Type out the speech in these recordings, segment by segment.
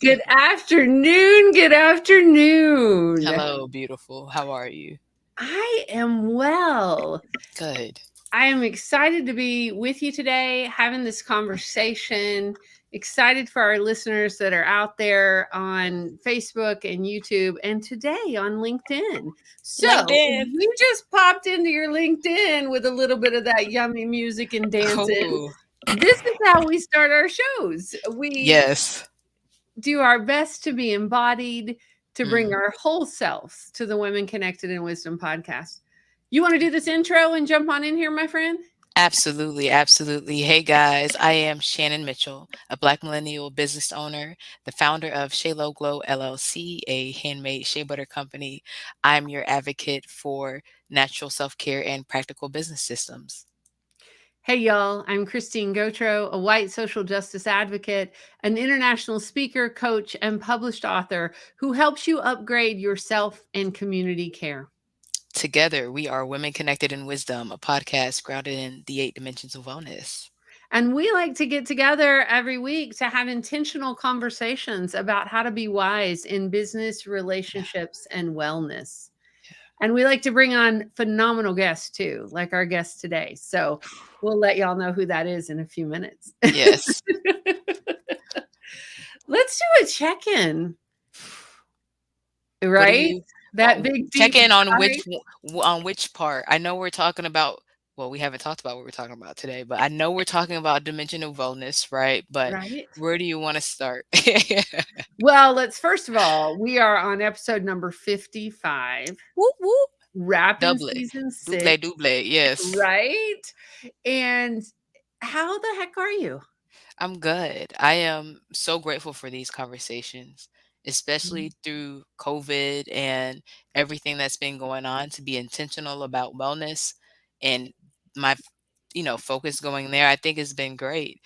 Good afternoon. Good afternoon. Hello, beautiful. How are you? I am well. Good. I am excited to be with you today, having this conversation. Excited for our listeners that are out there on Facebook and YouTube and today on LinkedIn. So, if LinkedIn. you just popped into your LinkedIn with a little bit of that yummy music and dancing, Oh, this is how we start our shows. We yes. do our best to be embodied, to bring Mm. our whole selves to the Women Connected in Wisdom podcast. You want to do this intro and jump on in here, my friend? Absolutely, absolutely. Hey guys, I am Shannon Mitchell, a Black millennial business owner, the founder of Shalo Glow LLC, a handmade shea butter company. I'm your advocate for natural self-care and practical business systems. Hey, y'all, I'm Christine Gautreaux, a white social justice advocate, an international speaker, coach, and published author who helps you upgrade yourself and community care. Together, we are Women Connected in Wisdom, a podcast grounded in the 8 dimensions of wellness. And we like to get together every week to have intentional conversations about how to be wise in business, Yeah. relationships, and wellness. And we like to bring on phenomenal guests too, like our guest today. So we'll let y'all know who that is in a few minutes. Yes. Let's do a check in, What do right? you That big, check deep in on sigh. which part? I know we're talking about well, we haven't talked about what we're talking about today, but I know we're talking about dimensional wellness, right? But Right. where do you want to start? Well, let's first of all, we are on episode number 55, Whoop whoop. wrapping Double. season Double, 6, double. Yes. right? And how the heck are you? I'm good. I am so grateful for these conversations, especially through COVID and everything that's been going on, to be intentional about wellness and my focus going there. I think has been great.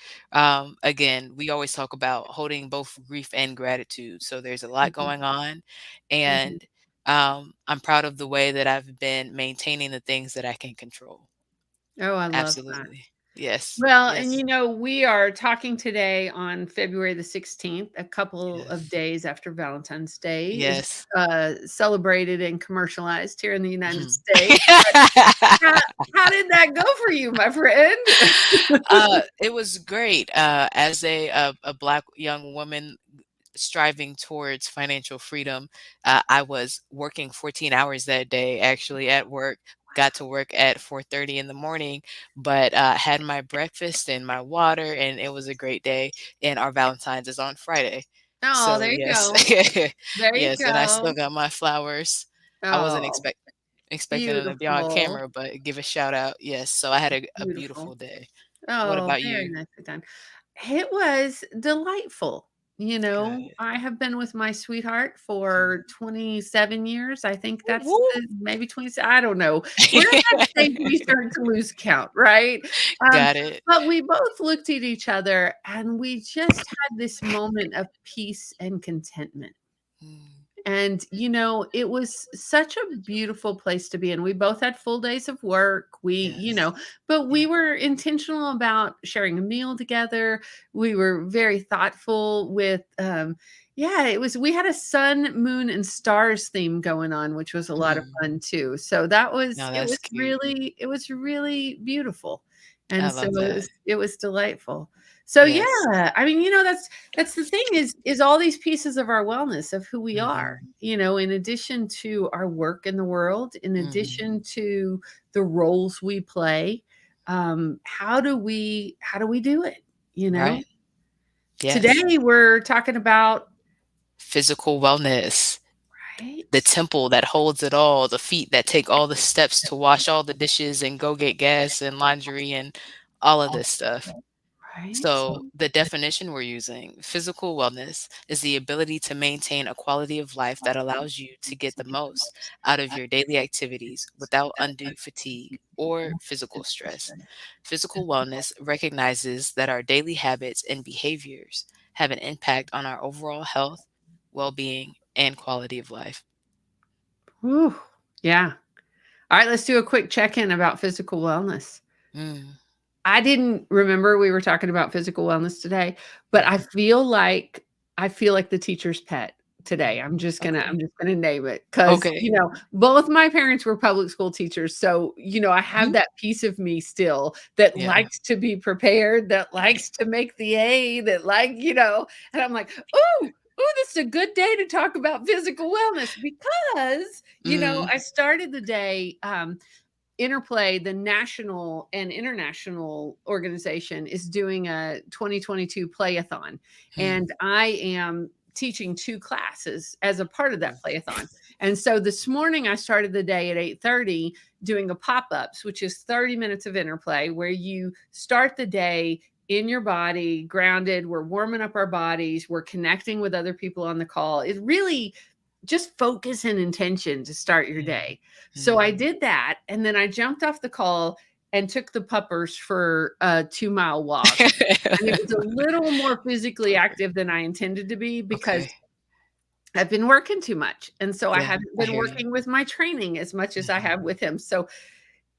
Again, we always talk about holding both grief and gratitude. So there's a lot Mhm, going on, mhm. and I'm proud of the way that I've been maintaining the things that I can control. Oh, I love that. Absolutely. Yes. Well, and Yes. we are talking today on February the 16th, a couple of Yes. days after Valentine's Day is Yes. celebrated and commercialized here in the United Mhm. States. How, how did that go for you, my friend? It was great. As a Black young woman striving towards financial freedom, I was working 14 hours that day, actually at work. Got to work at 4:30 in the morning, but had my breakfast and my water, and it was a great day. And our Valentine's is on Friday, Oh, so there you yes, go. There you yes, and I still go. got my flowers. I wasn't Oh, expecting them to be on beautiful. camera, but give a shout out. Yes, so I had a Beautiful. beautiful day. What Oh, about very you? nicely done. It was delighttul. Good. I have been with my sweetheart for Mhm. 27 years. I think Whoop, that's whoop. the maybe 20, I don't know. We're in that stage we start to lose count, right? Um, Got it. but we both looked at each other and we just had this moment of peace and contentment. Mm, And, it was such a beautiful place to be in. We both had full days of work. yes. But Yeah. we were intentional about sharing a meal together. We were very thoughtful with, yeah, we had a sun, moon, and stars theme going on, which was a lot of Mm. fun too. So No, that's cute. it was really beautiful. I And so love that. it was delightful. So Yes. yeah, I mean, that's the thing is all these pieces of our wellness of who we are, Mhm. in addition to our work in the world, in Mhm. addition to the roles we play, how do we do it, you know? Right. Yes. Today we're talking about Physical wellness. The right, temple that holds it all, the feet that take all the steps to wash all the dishes and go get gas and laundry and all of this stuff. right? So, the definition we're using, physical wellness, is the ability to maintain a quality of life that allows you to get the most out of your daily activities without undue fatigue or physical stress. Physical wellness recognizes that our daily habits and behaviors have an impact on our overall health, well being, and quality of life. Whew, yeah. All right, let's do a quick check-in about physical wellness. Mm, I didn't remember we were talking about physical wellness today, but I mhm. feel like I feel like the teacher's pet today. Mm. I'm Okay. just gonna name it because, Okay. both my parents were public school teachers, so, I have Mhm. that piece of me still that Yeah. likes to be prepared, that likes to make the A, that and I'm like, "Ooh, ooh, this is a good day to talk about physical wellness," because, Mhm. I started the day, Interplay, the national and international organization, is doing a 2022 playathon, Mm. and I am teaching 2 classes as a part of that Mm. playathon. And so this morning I started the day at 8:30 doing a pop-ups, which is 30 minutes of interplay where you start the day in your body, grounded, we're warming up our bodies, we're connecting with other people on the call. It really just focus and intention to start your Mm. day. So I Mm. did that, and then I jumped off the call and took the puppers for a 2-mile walk, and it was a little more physically Pupper. active than I intended to be because Okay. I've been working too much, and so I Yeah, haven't I been hear you. working with my training as much as I Mhm. have with him. So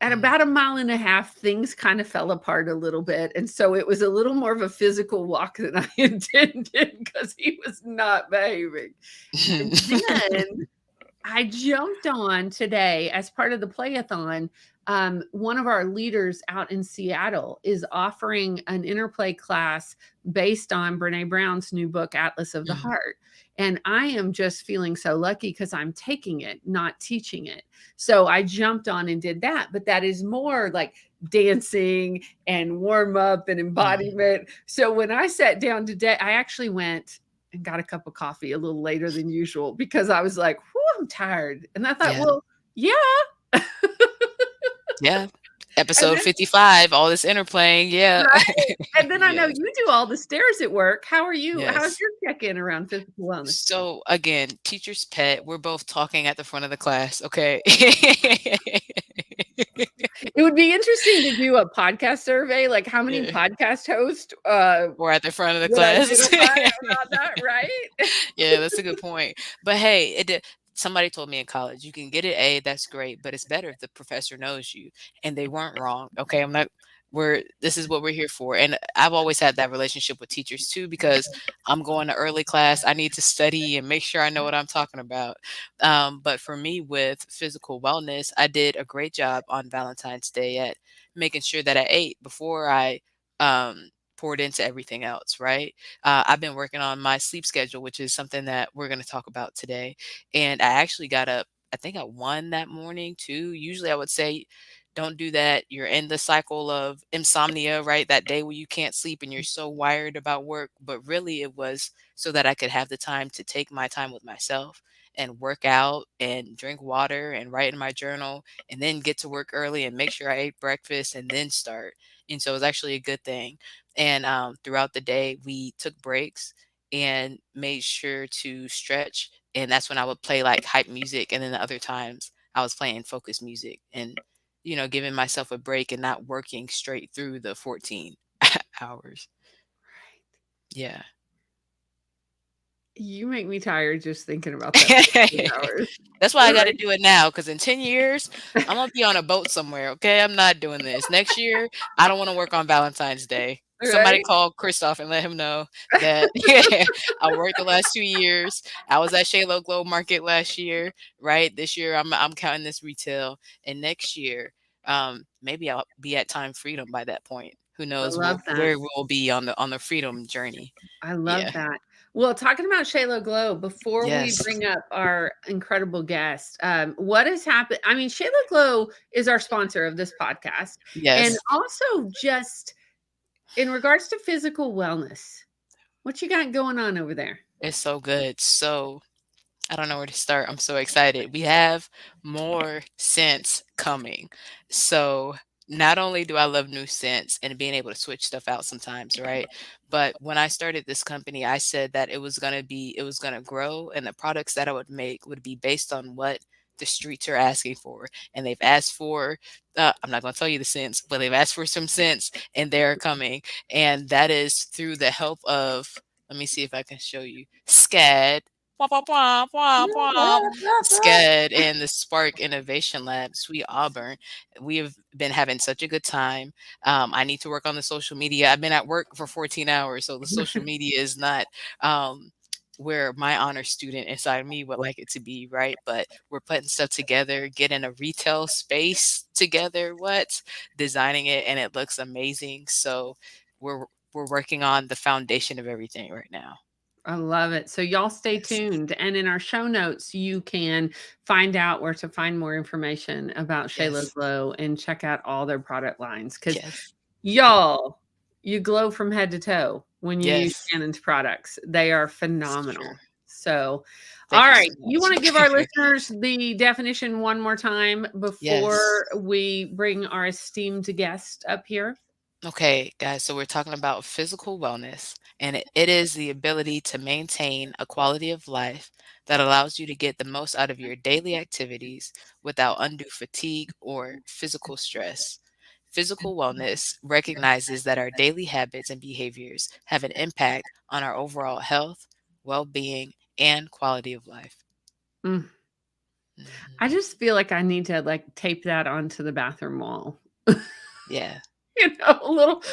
at Mm. about a mile and a half, things kind of fell apart a little bit, and so it was a little more of a physical walk than I intended because he was not behaving. And then I jumped on today as part of the playathon. One of our leaders out in Seattle is offering an interplay class based on Brene Brown's new book, Atlas of the Mm. Heart. And I am just feeling so lucky because I'm taking it, not teaching it. So I jumped on and did that. But that is more like dancing and warm up and Mm. embodiment. So when I sat down today, I actually went and got a cup of coffee a little later than usual because I was like, "Whew, I'm tired." And I thought, Yeah. "Well, yeah." Yeah. And Episode then 55, all this interplaying, yeah. right? And then I know Yes. you do all the stairs at work. How are you? How's Yes. your check-in around physical wellness? So, again, teacher's pet, we're both talking at the front of the class, okay? It would be interesting to do a podcast survey, like how many Yeah. podcast hosts, We're at the front of the would class. identify around that, right? Yeah, that's a good point. But hey, somebody told me in college, you can get an A, that's great, but it's better if the professor knows you. And they weren't wrong. Okay. This is what we're here for. And I've always had that relationship with teachers too, because I'm going to early class. I need to study and make sure I know what I'm talking about. But for me with physical wellness, I did a great job on Valentine's Day at making sure that I ate before I poured into everything else, right? I've been working on my sleep schedule, which is something that we're going to talk about today. And I actually got up, I think at 1 that morning too. Usually I would say, don't do that. You're in the cycle of insomnia, right? That day where you can't sleep and you're so wired about work. But really, it was so that I could have the time to take my time with myself and work out and drink water and write in my journal and then get to work early and make sure I ate breakfast and then start. And so it was actually a good thing. And throughout the day, we took breaks and made sure to stretch. And that's when I would play like hype music. And then the other times I was playing focus music and, giving myself a break and not working straight through the 14 hours. Yeah. You make me tired just thinking about that 14 hours. That's why I gotta Right, do it now, because in 10 years, I'm gonna be on a boat somewhere, okay? I'm not doing this. Next year, I don't wanna work on Valentine's Day. Somebody right. call Christoph and let him know that I worked the last 2 years. I was at Shaylo Globe Market last year, right? This year, I'm counting this retail, and next year, maybe I'll be at Time Freedom by that point. Who I knows love that. where we'll be on the freedom journey. I love Yeah. that. Well, talking about Shayla Glow, before we Yes. bring up our incredible guest, what has happened? I mean, Shayla Glow is our sponsor of this podcast. And Yes. also, just in regards to physical wellness, what you got going on over there? It's so good. So I don't know where to start. I'm so excited. We have more scents coming. So not only do I love new scents and being able to switch stuff out sometimes, right? But when I started this company, I said that it was going to grow and the products that I would make would be based on what the streets are asking for. And they've asked for, I'm not going to tell you the scents, but they've asked for some scents and they're coming. And that is through the help of, let me see if I can show you, SCAD. Womp, womp, womp, womp, womp. SCAD and the Spark Innovation Lab, Sweet Auburn. We have been having such a good time. I need to work on the social media. I've been at work for 14 hours, so the social media is not where my honor student inside me would like it to be, right? But we're putting stuff together, getting a retail space together, designing it, and it looks amazing. So we're we're working on the foundation of everything right now. I love it. So y'all stay Yes. tuned. And in our show notes, you can find out where to find more information about Shayla Yes. Glow and check out all their product lines. Because Yes. y'all, you glow from head to toe when you use Yes. Shannon's products. They are It's true. phenomenal. So, all Thank you right. so You want to much. give our listeners the definition one more time Yes. before we bring our esteemed guest up here? Okay, guys, so we're talking about physical wellness, and it is the ability to maintain a quality of life that allows you to get the most out of your daily activities without undue fatigue or physical stress. Physical wellness recognizes that our daily habits and behaviors have an impact on our overall health, well being, and quality of life. Mm, Mhm. I just feel like I need to like tape that onto the bathroom wall. Yeah. A little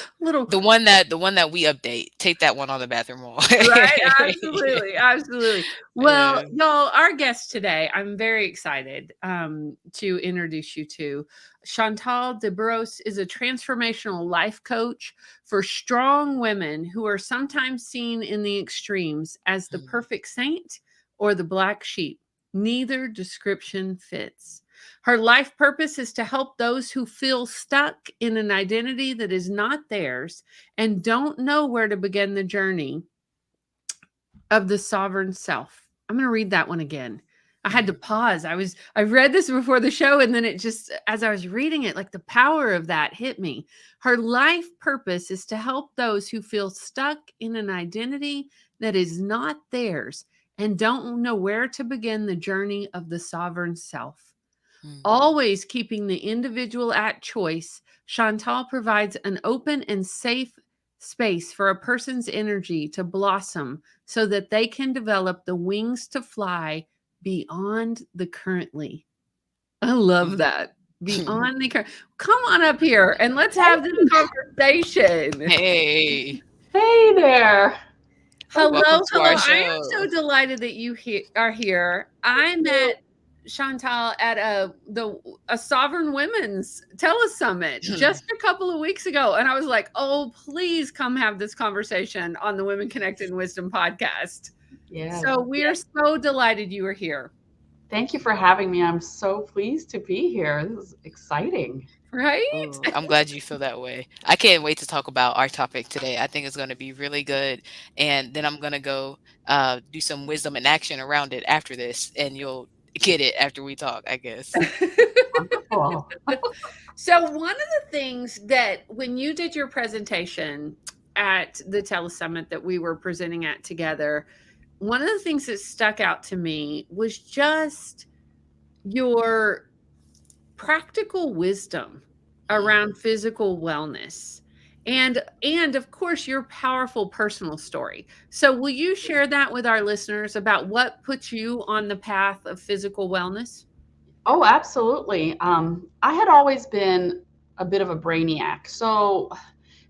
The one that we update, take that one on the bathroom wall. right? Absolutely, absolutely. Well, Yeah. y'all, our guest today, I'm very excited to introduce you to. Chantal Debrosse is a transformational life coach for strong women who are sometimes seen in the extremes as the Mm, perfect saint or the black sheep. Neither description fits. Her life purpose is to help those who feel stuck in an identity that is not theirs and don't know where to begin the journey of the sovereign self. I'm going to read that one again. I had to mm, pause. I read this before the show and then it just as I was reading it like the power of that hit me. Her life purpose is to help those who feel stuck in an identity that is not theirs and don't know where to begin the journey of the sovereign self. mm, Always keeping the individual at choice, Chantal provides an open and safe space for a person's energy to blossom so that they can develop the wings to fly beyond the currently. I love mm. that. Beyond the current. Come on up here and let's have this conversation. Hey, Hey there. welcome Hello, to hello. our I am so show. delighted that are here. I met You. Chantal at a Sovereign Women's Telesummit just a couple of weeks ago, and I was like, "Oh, please come have this conversation on the Women Connected in Wisdom podcast." Yes. So we are so delighted you are here, Thank you for having me. I'm so pleased to be here. This is exciting. right? Oh, I'm glad you feel that way. I can't wait to talk about our topic today. I think it's going to be really good. And then I'm going to go do some wisdom and action around it after this, and you'll get it after we talk, I guess. Wonderful. So one of the things that when you did your presentation at the telesummit that we were presenting at together, one of the things that stuck out to me was just your practical wisdom Mm. around physical wellness and of course your powerful personal story. So will you share that with our listeners about what puts you on the path of physical wellness? Oh, absolutely. I had always been a bit of a brainiac. So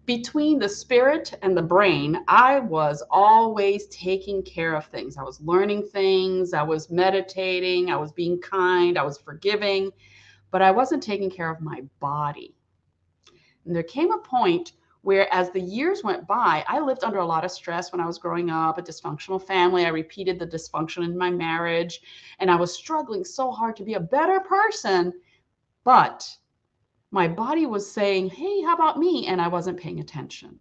between the spirit and the brain, I was always taking care of things. I was learning things. I was meditating. I was being kind. I was forgiving, but I wasn't taking care of my body. And there came a point where, as the years went by, I lived under a lot of stress when I was growing up, a dysfunctional family. I repeated the dysfunction in my marriage, and I was struggling so hard to be a better person. But my body was saying, hey, how about me? And I wasn't paying attention.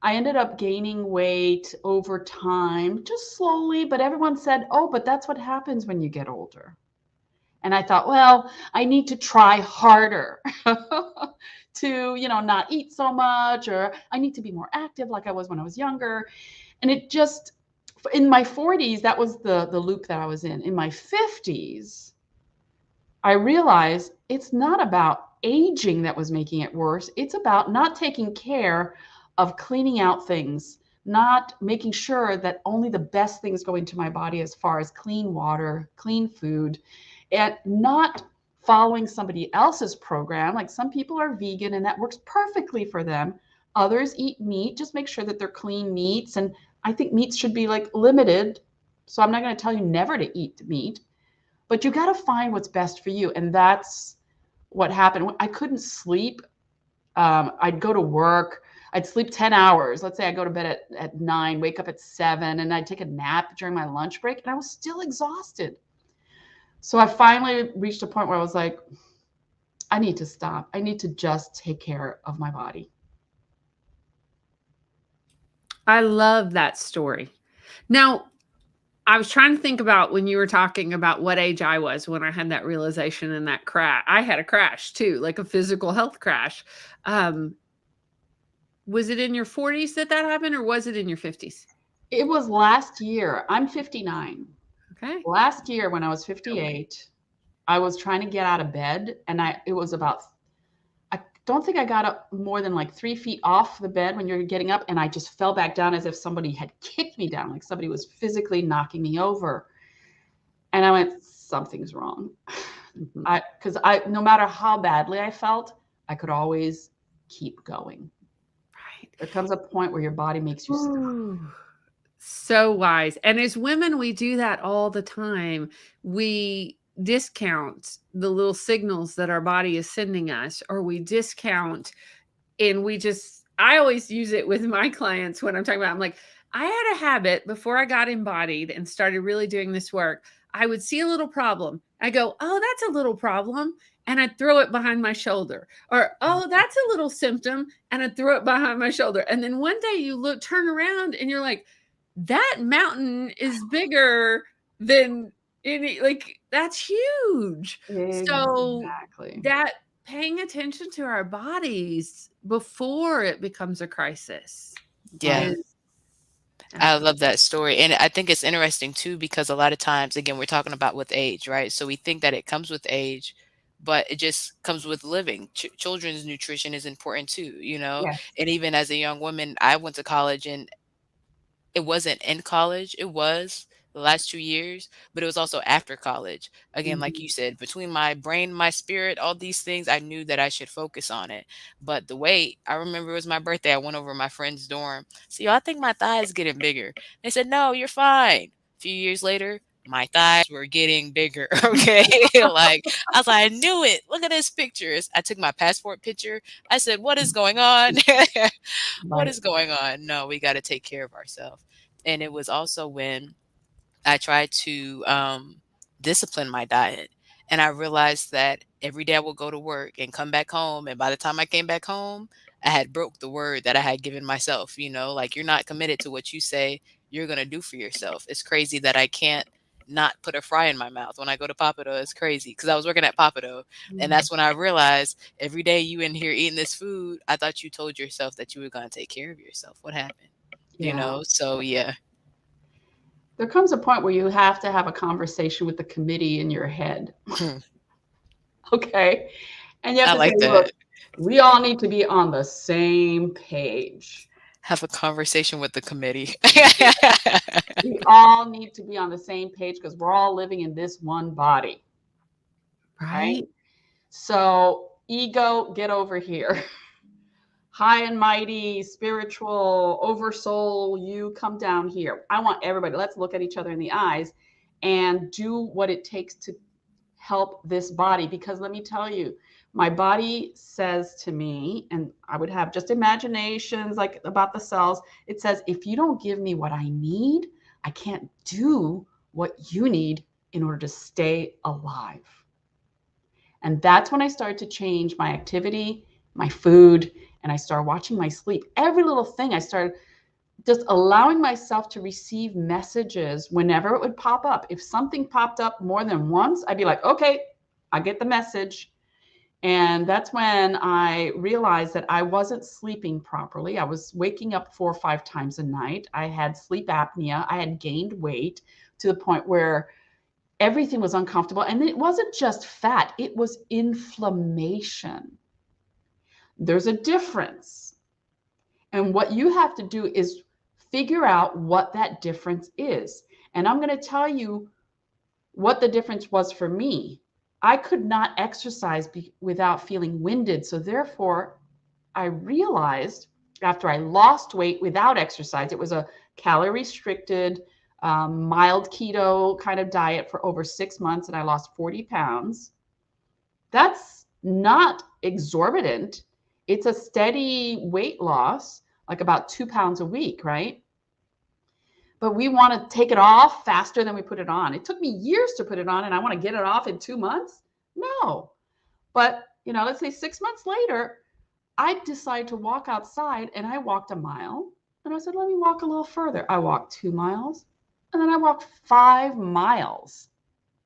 I ended up gaining weight over time, just slowly, but everyone said, oh, but that's what happens when you get older. And I thought, well, I need to try harder to, not eat so much, or I need to be more active like I was when I was younger. And it just, in my 40s, that was the loop that I was in. In my 50s, I realized it's not about aging that was making it worse. It's about not taking care of cleaning out things, not making sure that only the best things go into my body as far as clean water, clean food, and not following somebody else's program. Like some people are vegan and that works perfectly for them. Others eat meat, just make sure that they're clean meats and I think meats should be like limited. So I'm not going to tell you never to eat meat, but you got to find what's best for you. And that's what happened. I couldn't sleep. I'd go to work. I'd sleep 10 hours. Let's say I go to bed at 9, wake up at 7, and I'd take a nap during my lunch break, and I was still exhausted. So I finally reached a point where I was like, I need to stop. I need to just take care of my body. I love that story. Now, I was trying to think about when you were talking about what age I was when I had that realization and that crash. I had a crash too, like a physical health crash. Was it in your 40s that happened, or was it in your 50s? It was last year. I'm 59. Okay. Last year when I was 58, I was trying to get out of bed, and it was about, I don't think I got up more than like 3 feet off the bed when you're getting up, and I just fell back down as if somebody had kicked me down, like somebody was physically knocking me over. And I went, something's wrong. Because no matter how badly I felt, I could always keep going. Right. There comes a point where your body makes you stop. Ooh, so wise. And as women, we do that all the time. We discount the little signals that our body is sending us, or we discount, and I always use it with my clients when I'm talking about, I'm like, I had a habit before I got embodied and started really doing this work. I would see a little problem. I go, oh, that's a little problem. And I'd throw it behind my shoulder. Or, oh, that's a little symptom. And I'd throw it behind my shoulder. And then one day you turn around and you're like, that mountain is bigger than any, like, that's huge. So Exactly. that paying attention to our bodies before it becomes a crisis. Yeah. is- I love that story. And I think it's interesting too, because a lot of times, again, we're talking about with age, right? So we think that it comes with age, but it just comes with living. Children's nutrition is important too, you know? Yes. And even as a young woman, I went to college, and it wasn't in college, it was the last 2 years, but it was also after college. Again, like Mhm. you said, between my brain, my spirit, all these things, I knew that I should focus on it. But the weight, I remember it was my birthday, I went over to my friend's dorm. "So, yo, I think my thighs getting bigger." They said, "No, you're fine." A few years later, my thighs were getting bigger, okay? Like, I was like, "I knew it. Look at this pictures." I took my passport picture. I said, "What is going on?" What Right. is going on? No, we got to take care of ourselves. And it was also when I tried to discipline my diet. And I realized that every day I would go to work and come back home. And by the time I came back home, I had broke the word that I had given myself. You know, like, you're not committed to what you say you're going to do for yourself. It's crazy that I can't not put a fry in my mouth when I go to Papado. It's crazy because I was working at Papado. And that's when I realized every day you in here eating this food, I thought you told yourself that you were going to take care of yourself. What happened? You Yeah. know? So, yeah. There comes a point where you have to have a conversation with the committee in your head. Okay. And you have I to say, like look, that. we all need to be on the same page. Have a conversation with the committee. We all need to be on the same page because we're all living in this one body. Right. Right. So, ego, get over here. High and mighty, spiritual, oversoul, you come down here. I want everybody, let's look at each other in the eyes and do what it takes to help this body. Because let me tell you, my body says to me, and I would have just imaginations like about the cells. It says, if you don't give me what I need, I can't do what you need in order to stay alive. And that's when I started to change my activity, my food, and I started watching my sleep. Every little thing, I started just allowing myself to receive messages whenever it would pop up. If something popped up more than once, I'd be like, okay, I get the message. And that's when I realized that I wasn't sleeping properly. I was waking up 4 or 5 times a night. I had sleep apnea. I had gained weight to the point where everything was uncomfortable. And it wasn't just fat, it was inflammation. There's a difference. And what you have to do is figure out what that difference is. And I'm going to tell you what the difference was for me. I could not exercise without feeling winded. So therefore, I realized after I lost weight without exercise, it was a calorie restricted, mild keto kind of diet for over 6 months, and I lost 40 pounds. That's not exorbitant. It's a steady weight loss, like about 2 pounds a week, right? But we want to take it off faster than we put it on. It took me years to put it on, and I want to get it off in 2 months? No. But, let's say 6 months later, I decided to walk outside, and I walked a mile. And I said, let me walk a little further. I walked 2 miles, and then I walked 5 miles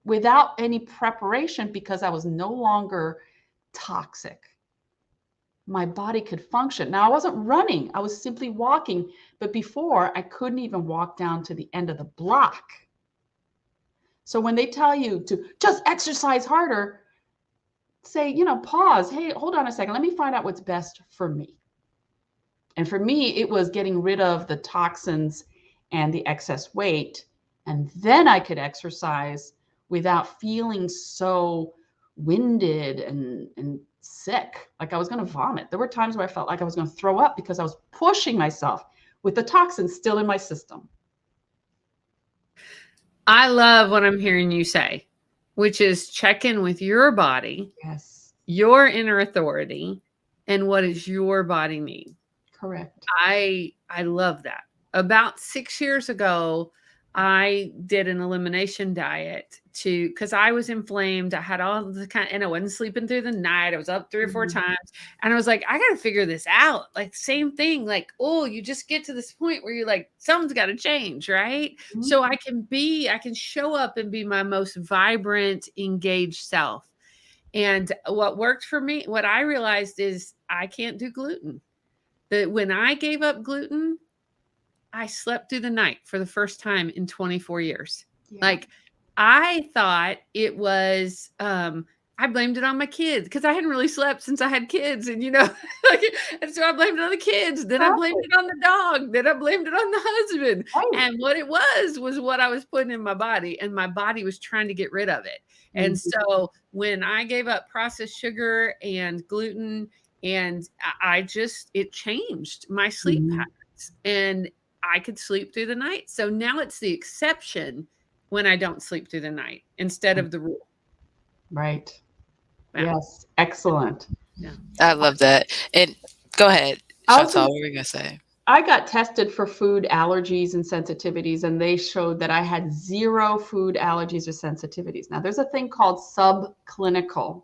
without any preparation because I was no longer toxic. My body could function. Now, I wasn't running. I was simply walking. But before, I couldn't even walk down to the end of the block. So when they tell you to just exercise harder, say, pause. Hey, hold on a second. Let me find out what's best for me. And for me, it was getting rid of the toxins and the excess weight. And then I could exercise without feeling so winded and sick, like I was going to vomit. There were times where I felt like I was going to throw up because I was pushing myself with the toxins still in my system. I love what I'm hearing you say, which is check in with your body, Yes, your inner authority, and what does your body need. Correct. I love that. About 6 years ago, I did an elimination diet because I was inflamed. I had all the and I wasn't sleeping through the night. I was up 3 or 4 times. And I was like, I got to figure this out. Like, same thing. Like, you just get to this point where you're like, something's got to change, right? So I can show up and be my most vibrant, engaged self. And what worked for me, what I realized is I can't do gluten. That when I gave up gluten, I slept through the night for the first time in 24 years. Yeah. Like, I thought it was, I blamed it on my kids because I hadn't really slept since I had kids. And, and so I blamed it on the kids. Then I blamed it on the dog. Then I blamed it on the husband. Oh. And what it was what I was putting in my body, and my body was trying to get rid of it. And so when I gave up processed sugar and gluten, and it changed my sleep patterns, and I could sleep through the night. So now it's the exception when I don't sleep through the night instead of the rule. Right. Yeah. Yes. Excellent. Yeah. I love that. And go ahead, Chantal, what were you going to say? I got tested for food allergies and sensitivities, and they showed that I had 0 food allergies or sensitivities. Now, there's a thing called subclinical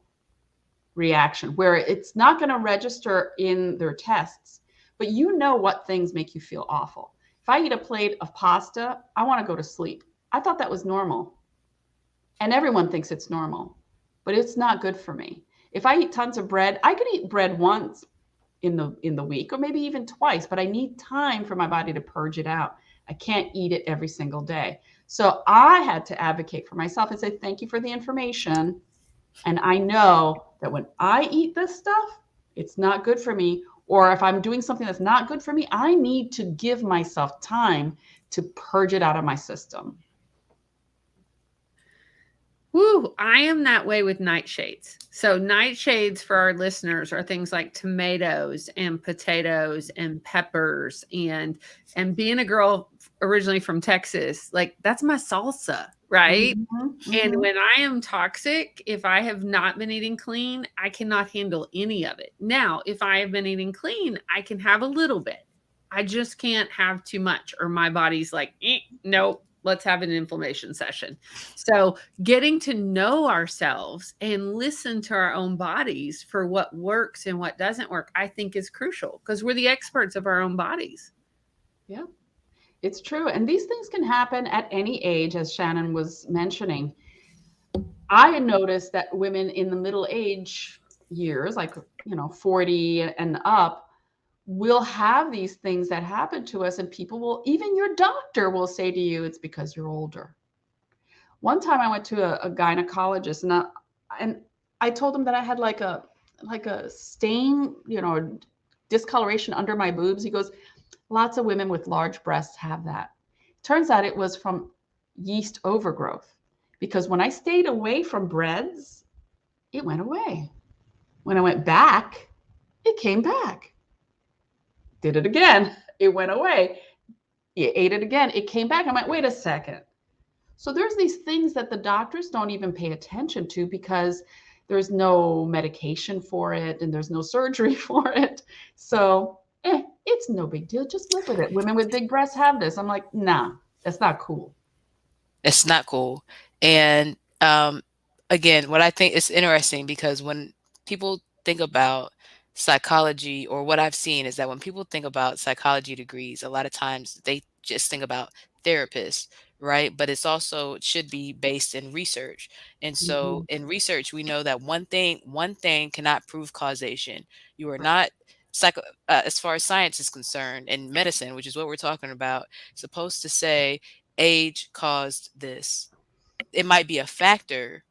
reaction where it's not going to register in their tests, but what things make you feel awful. If I eat a plate of pasta, I want to go to sleep. I thought that was normal. And everyone thinks it's normal, but it's not good for me. If I eat tons of bread, I could eat bread once in the week, or maybe even twice, but I need time for my body to purge it out. I can't eat it every single day. So I had to advocate for myself and say, thank you for the information. And I know that when I eat this stuff, it's not good for me. Or if I'm doing something that's not good for me, I need to give myself time to purge it out of my system. Woo, I am that way with nightshades. So nightshades for our listeners are things like tomatoes and potatoes and peppers, and being a girl originally from Texas, like that's my salsa, right? And when I am toxic, if I have not been eating clean, I cannot handle any of it. Now, if I have been eating clean, I can have a little bit. I just can't have too much, or my body's like, nope. Let's have an inflammation session. So getting to know ourselves and listen to our own bodies for what works and what doesn't work, I think is crucial, because we're the experts of our own bodies. Yeah, it's true. And these things can happen at any age, as Shannon was mentioning. I noticed that women in the middle age years, like, 40 and up, we'll have these things that happen to us, and people will, even your doctor will say to you, it's because you're older. One time I went to a gynecologist, and I told him that I had like a stain, discoloration under my boobs. He goes, lots of women with large breasts have that. Turns out it was from yeast overgrowth, because when I stayed away from breads, it went away. When I went back, it came back. Did it again, it went away. You ate it again. It came back. I'm like, wait a second. So there's these things that the doctors don't even pay attention to because there's no medication for it and there's no surgery for it. So it's no big deal. Just live with it. Women with big breasts have this. I'm like, nah, that's not cool. It's not cool. And again, what I think is interesting because when people think about psychology, or what I've seen is that when people think about psychology degrees, a lot of times they just think about therapists, right? But it's also it should be based in research. And so Mhm. in research, we know that one thing cannot prove causation. You are Right. not psycho as far as science is concerned, and medicine, which is what we're talking about, supposed to say age caused this. It might be a factor.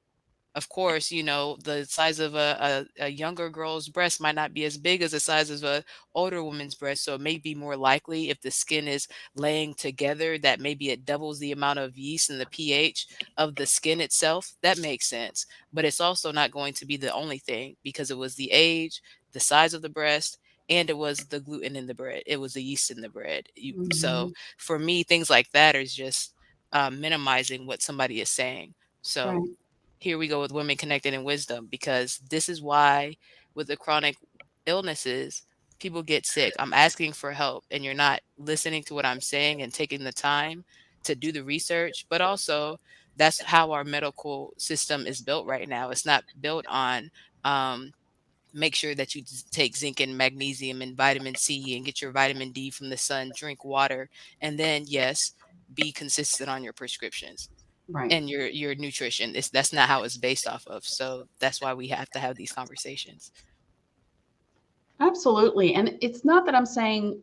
Of course, the size of a younger girl's breast might not be as big as the size of a older woman's breast. So it may be more likely if the skin is laying together that maybe it doubles the amount of yeast and the pH of the skin itself. That makes sense. But it's also not going to be the only thing because it was the age, the size of the breast, and it was the gluten in the bread. It was the yeast in the bread. So Mhm. for me, things like that is just minimizing what somebody is saying. So Right. here we go with women connected in wisdom, because this is why with the chronic illnesses people get sick. I'm asking for help and you're not listening to what I'm saying and taking the time to do the research. But also, that's how our medical system is built right now. It's not built on um, make sure that you take zinc and magnesium and vitamin C and get your vitamin D from the sun, drink water, and then yes, be consistent on your prescriptions Right. and your nutrition. That's not how it's based off of. So that's why we have to have these conversations. Absolutely. And it's not that I'm saying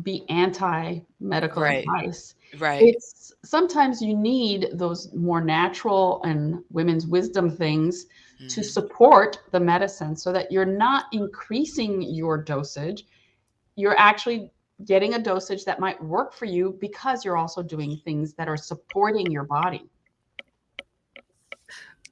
be anti medical Right. advice. Right. It's sometimes you need those more natural and women's wisdom things to Hmm. support the medicine so that you're not increasing your dosage. You're actually getting a dosage that might work for you because you're also doing things that are supporting your body.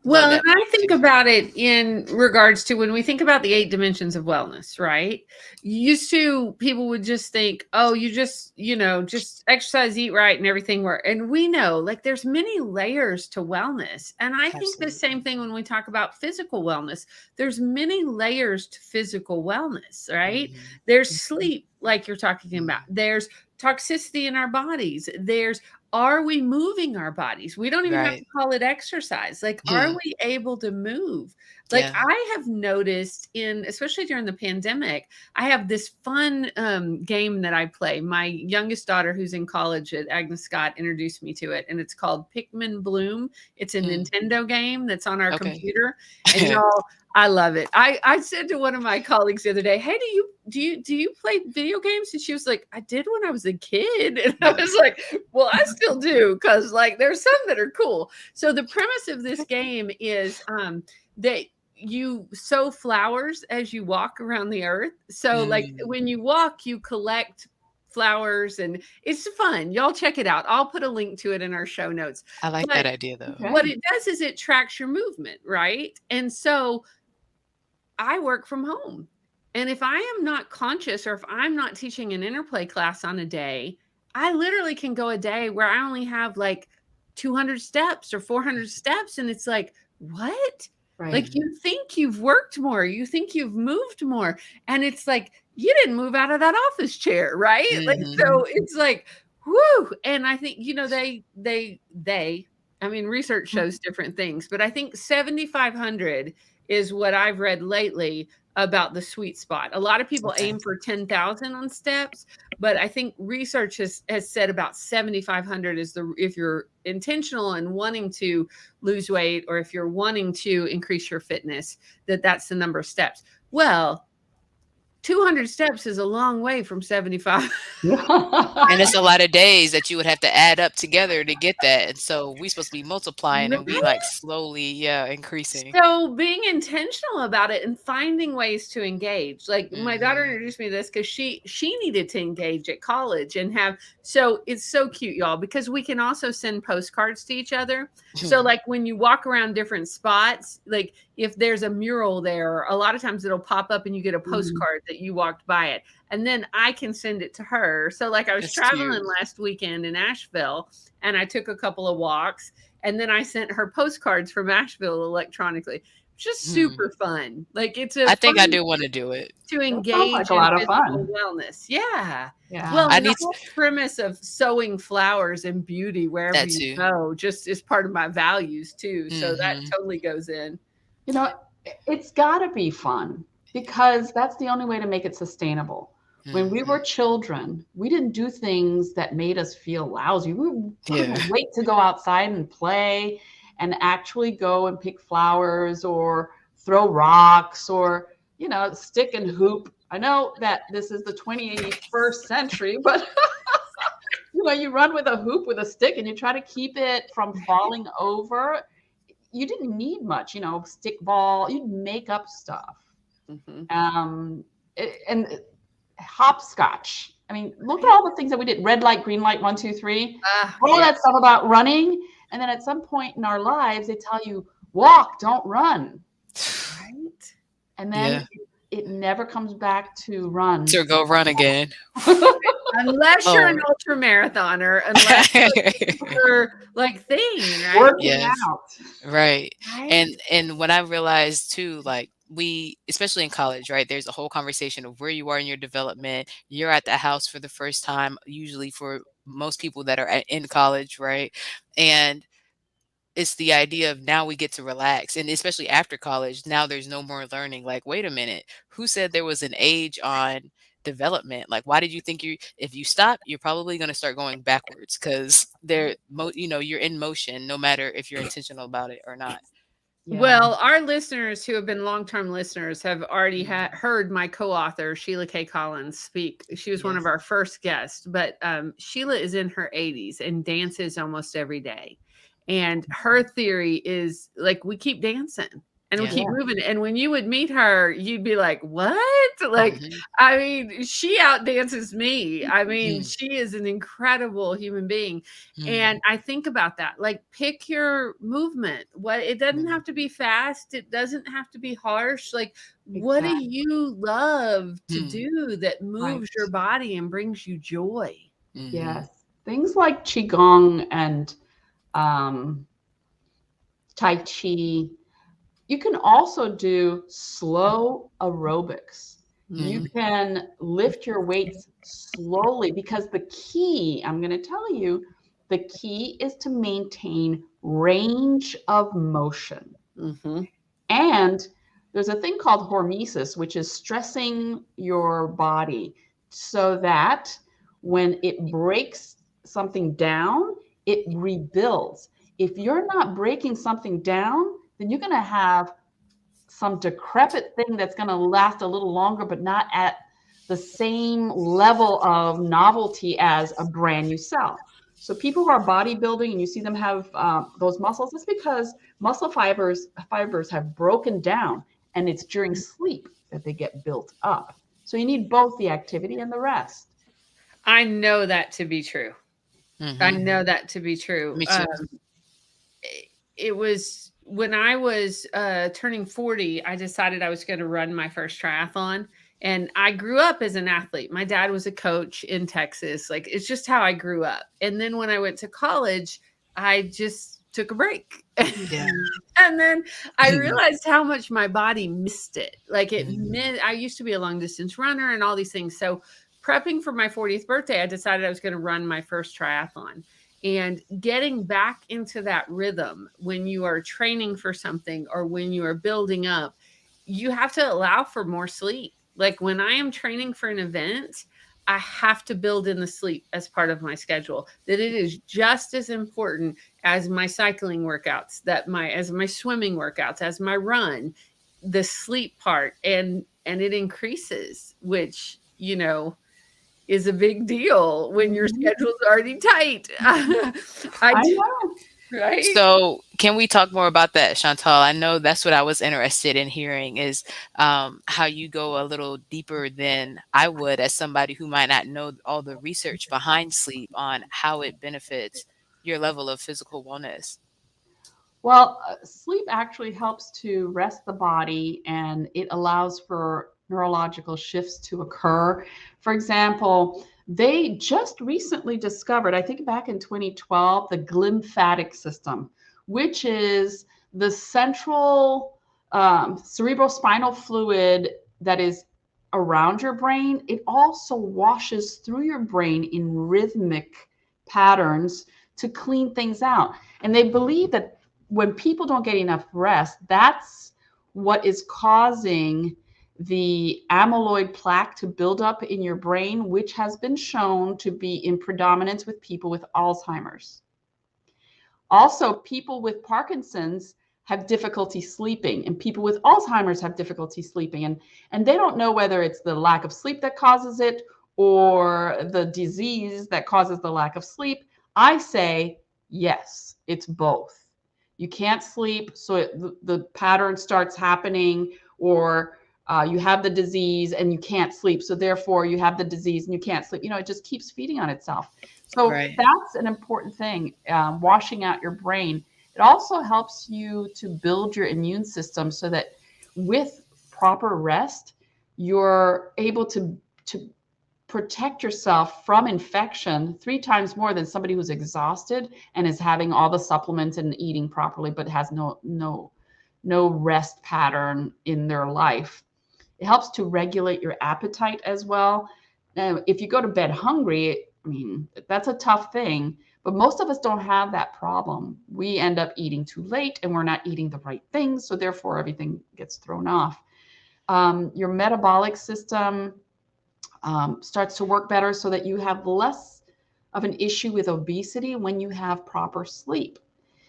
Love Well, and that I point think too. about it in regards to when we think about the 8 dimensions of wellness, right? Used to people would just think, oh, you just, just exercise, eat right, and everything work. And we know like there's many layers to wellness. And I think the same Absolutely. thing when we talk about physical wellness. There's many layers to physical wellness, right? Hmm. There's sleep, like you're talking about. Hmm. There's toxicity in our bodies. There's are we moving our bodies? We don't even have Right. to call it exercise. Like, are we able to move? Like, Yeah. I have noticed especially during the pandemic, I have this fun game that I play. My youngest daughter, who's in college at Agnes Scott, introduced me to it, and it's called Pikmin Bloom. It's a Mm. Nintendo game that's on our Okay. computer, and y'all, I love it. I said to one of my colleagues the other day, "Hey, do you play video games?" And she was like, "I did when I was a kid." And I was like, "Well, I still do because like there's some that are cool." So the premise of this game is that you sow flowers as you walk around the earth. So like Mm. when you walk, you collect flowers and it's fun. Y'all check it out. I'll put a link to it in our show notes. I like that But idea though. what Okay. it does is it tracks your movement, right? And so I work from home. And if I am not conscious or if I'm not teaching an interplay class on a day, I literally can go a day where I only have like 200 steps or 400 steps. And it's like, what? Like Right. Mm. you think you've worked more, you think you've moved more. And it's like, you didn't move out of that office chair, right? Like, Hmm. so Mhm. it's like, whoo. And I think, I mean, research shows different things, but I think 7,500 is what I've read lately about the sweet spot. A lot of people Okay. aim for 10,000 on steps, but I think research has said about 7,500 is if you're intentional and wanting to lose weight, or if you're wanting to increase your fitness, that's the number of steps. Well, 200 steps is a long way from 75. And it's a lot of days that you would have to add up together to get that. And so we supposed to be multiplying and we like slowly, yeah, increasing. So being intentional about it and finding ways to engage. Like my daughter Hmm. introduced me to this because she needed to engage at college and have, so it's so cute, y'all, because we can also send postcards to each other. So like when you walk around different spots, like if there's a mural there, a lot of times it'll pop up and you get a Mhm. postcard that that you walked by it. And then I can send it to her. So like I was That's cute. traveling last weekend in Asheville and I took a couple of walks and then I sent her postcards from Asheville electronically. Just Hmm. super fun. Like it's a I think I fun do want to do it. to That sounds engage like a in lot of physical fun. wellness. Yeah. Well, Yeah. I and the need whole premise of sowing flowers and beauty wherever that you too. go just is part of my values too. So that Hmm. totally goes in. You know, it's got to be fun because that's the only way to make it sustainable. When we Hmm. were children, we didn't do things that made us feel lousy. We Yeah. couldn't wait to go outside and play and actually go and pick flowers or throw rocks or, stick and hoop. I know that this is the 21st century, but you run with a hoop with a stick and you try to keep it from falling over. You didn't need much, stick ball. You'd make up stuff. Mhm. And hopscotch. I mean, look at all the things that we did. Red light, green light, 1, 2, 3. Ah, All yeah. that stuff about running. And then at some point in our lives, they tell you, walk, don't run. Right. And Yeah. then it never comes back to run. To go run again. Unless you're an Oh. ultra marathoner, unless you're like thing, right? Working Yes. out. Right. Right. And what I realized too, like we, especially in college, right? There's a whole conversation of where you are in your development. You're at the house for the first time, usually for most people that are in college, right? And it's the idea of now we get to relax, and especially after college, now there's no more learning. Like, wait a minute, who said there was an age on development? Like, why did you think if you stop, you're probably going to start going backwards because you're in motion, no matter if you're intentional about it or not. Yeah. Well, our listeners who have been long-term listeners have already Mhm. heard my co-author Sheila K. Collins speak. She was one of Yes. our first guests, but Sheila is in her 80s and dances almost every day. And her theory is like we keep dancing and we Yeah. keep Yeah. moving. And when you would meet her, you'd be like, "What?" Like, Hmm. I mean, she outdances me. I mean, Hmm. she is an incredible human being. And Hmm. I think about that. Like pick your movement. What it doesn't have to be fast. It doesn't have to be harsh. Like what do Exactly. you love to Hmm. do that Right. moves your body and brings you joy? Hmm. Yes. Things like Qigong and um, Tai Chi. You can also do slow aerobics. You Hmm. Mm. can lift your weights slowly because the key, I'm going to tell you, the key is to maintain range of motion. Mhm. And there's a thing called hormesis, which is stressing your body so that when it breaks something down, it rebuilds. If you're not breaking something down, then you're going to have some decrepit thing that's going to last a little longer, but not at the same level of novelty as a brand new cell. So people who are bodybuilding and you see them have those muscles, it's because muscle fibers have broken down, and it's during sleep that they get built up. So you need both the activity and the rest. I know that to be true. I Hmm. know that to be true. Me too. It was when I was turning 40, I decided I was going to run my first triathlon. And I grew up as an athlete. My dad was a coach in Texas. Like, it's just how I grew up. And then when I went to college, I just took a break. Yeah. And then I realized how much my body missed it. Like, it Mhm. meant I used to be a long distance runner and all these things. So, prepping for my 40th birthday, I decided I was going to run my first triathlon. And getting back into that rhythm when you are training for something or when you are building up, you have to allow for more sleep. Like when I am training for an event, I have to build in the sleep as part of my schedule. That it is just as important as my cycling workouts, that my as my swimming workouts, as my run, the sleep part, and it increases, which is a big deal when your Mhm. schedule's already tight. I I do, know. right? So, can we talk more about that, Chantal? I know that's what I was interested in hearing is how you go a little deeper than I would as somebody who might not know all the research behind sleep on how it benefits your level of physical wellness. Well, sleep actually helps to rest the body and it allows for neurological shifts to occur. For example, they just recently discovered, I think back in 2012, the glymphatic system, which is the central cerebrospinal fluid that is around your brain. It also washes through your brain in rhythmic patterns to clean things out. And they believe that when people don't get enough rest, that's what is causing the amyloid plaque to build up in your brain, which has been shown to be in predominance with people with Alzheimer's. Also, people with Parkinson's have difficulty sleeping, and people with Alzheimer's have difficulty sleeping. And they don't know whether it's the lack of sleep that causes it or the disease that causes the lack of sleep. I say, yes, it's both. You can't sleep, so the pattern starts happening, or you have the disease and you can't sleep. So therefore you have the disease and you can't sleep. It just keeps feeding on itself. So Right. that's an important thing, washing out your brain. It also helps you to build your immune system so that with proper rest, you're able to protect yourself from infection 3 times more than somebody who's exhausted and is having all the supplements and eating properly, but has no rest pattern in their life. It helps to regulate your appetite as well. Now, if you go to bed hungry, I mean, that's a tough thing, but most of us don't have that problem. We end up eating too late and we're not eating the right things. So therefore everything gets thrown off. Your metabolic system starts to work better so that you have less of an issue with obesity when you have proper sleep.